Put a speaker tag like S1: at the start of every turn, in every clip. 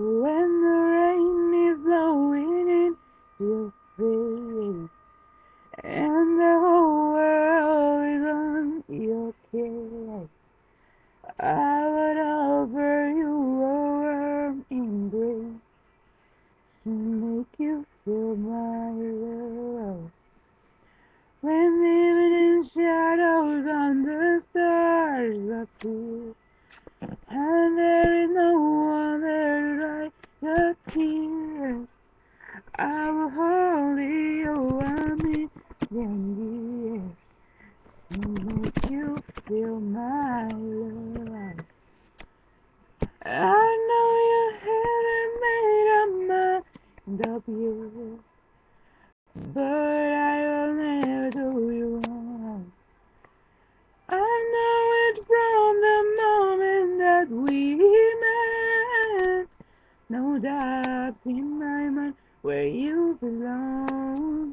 S1: When the rain is blowing in your face and the whole world is on your case, I would offer you a warm embrace to make you feel my love. When the evening shadows on the stars appear, and there is no one there to dry your tears, I will hold you a million years to make you feel my love. I know you haven't made a mind of you, but I will never do you wrong. I know it from the moment that we met. No doubt in my mind where you belong.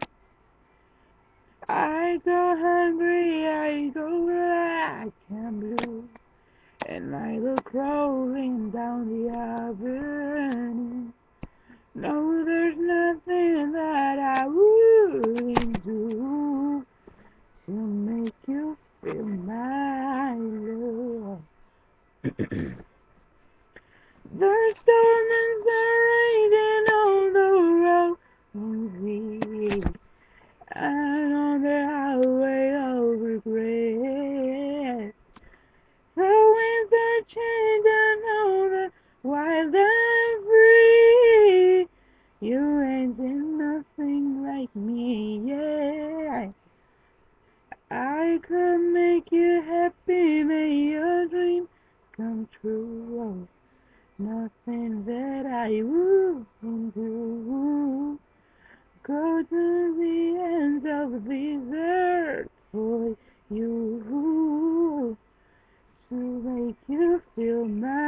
S1: I go hungry, I go black and blue, and I go crawling down the avenue. No, there's nothing that I wouldn't do to make you feel my love. The storms are raging on the rolling sea, and on the highway of regret. The winds are changing on the wild and free. You ain't seen nothing like me, yeah. I could make you happy, make your dream come true. Nothing that I wouldn't do. Go to the ends of this earth for you to make you feel my